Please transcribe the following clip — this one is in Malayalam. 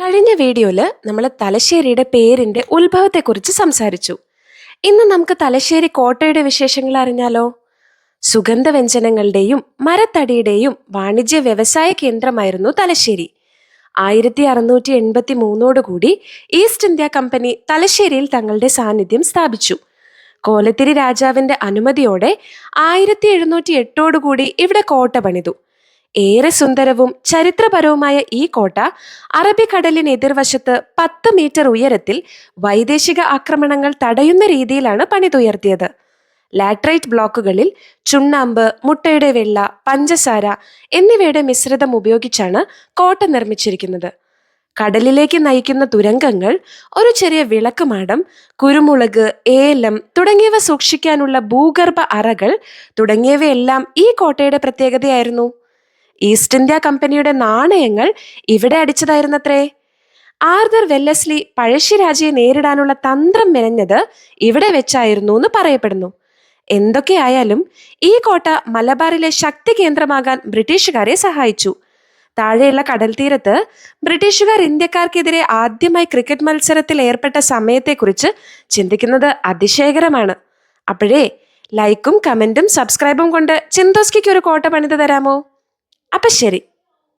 കഴിഞ്ഞ വീഡിയോയിൽ നമ്മൾ തലശ്ശേരിയുടെ പേരിന്റെ ഉത്ഭവത്തെക്കുറിച്ച് സംസാരിച്ചു. ഇന്ന് നമുക്ക് തലശ്ശേരി കോട്ടയുടെ വിശേഷങ്ങൾ അറിഞ്ഞാലോ? സുഗന്ധവ്യഞ്ജനങ്ങളുടെയും മരത്തടിയുടെയും വാണിജ്യ വ്യവസായ കേന്ദ്രമായിരുന്നു തലശ്ശേരി. 1683 ഈസ്റ്റ് ഇന്ത്യ കമ്പനി തലശ്ശേരിയിൽ തങ്ങളുടെ സാന്നിധ്യം സ്ഥാപിച്ചു. കോലത്തിരി രാജാവിന്റെ അനുമതിയോടെ 1708 ഇവിടെ കോട്ട പണിതു. ഏറെ സുന്ദരവും ചരിത്രപരവുമായ ഈ കോട്ട അറബിക്കടലിന് എതിർവശത്ത് 10 മീറ്റർ ഉയരത്തിൽ വൈദേശിക ആക്രമണങ്ങൾ തടയുന്ന രീതിയിലാണ് പണിതുയർത്തിയത്. ലാറ്ററൈറ്റ് ബ്ലോക്കുകളിൽ ചുണ്ണാമ്പ്, മുട്ടയുടെ വെള്ള, പഞ്ചസാര എന്നിവയുടെ മിശ്രിതം ഉപയോഗിച്ചാണ് കോട്ട നിർമ്മിച്ചിരിക്കുന്നത്. കടലിലേക്ക് നയിക്കുന്ന തുരങ്കങ്ങൾ, ഒരു ചെറിയ വിളക്കുമാടം, കുരുമുളക്, ഏലം തുടങ്ങിയവ സൂക്ഷിക്കാനുള്ള ഭൂഗർഭ അറകൾ തുടങ്ങിയവയെല്ലാം ഈ കോട്ടയുടെ പ്രത്യേകതയായിരുന്നു. ഈസ്റ്റ് ഇന്ത്യ കമ്പനിയുടെ നാണയങ്ങൾ ഇവിടെ അടിച്ചതായിരുന്നത്രേ. ആർതർ വെല്ലസ്ലി പഴശ്ശിരാജയെ നേരിടാനുള്ള തന്ത്രം മെനഞ്ഞത് ഇവിടെ വെച്ചായിരുന്നു എന്ന് പറയപ്പെടുന്നു. എന്തൊക്കെയായാലും ഈ കോട്ട മലബാറിലെ ശക്തി കേന്ദ്രമാകാൻ ബ്രിട്ടീഷുകാരെ സഹായിച്ചു. താഴെയുള്ള കടൽ തീരത്ത് ബ്രിട്ടീഷുകാർ ഇന്ത്യക്കാർക്കെതിരെ ആദ്യമായി ക്രിക്കറ്റ് മത്സരത്തിൽ ഏർപ്പെട്ട സമയത്തെക്കുറിച്ച് ചിന്തിക്കുന്നത് അതിശയകരമാണ്. അപ്പോഴേ ലൈക്കും കമന്റും സബ്സ്ക്രൈബും കൊണ്ട് ചിന്തോസ്കിക്ക് ഒരു കോട്ട പണിത് തരാമോ? അപ്പൊ ശരി.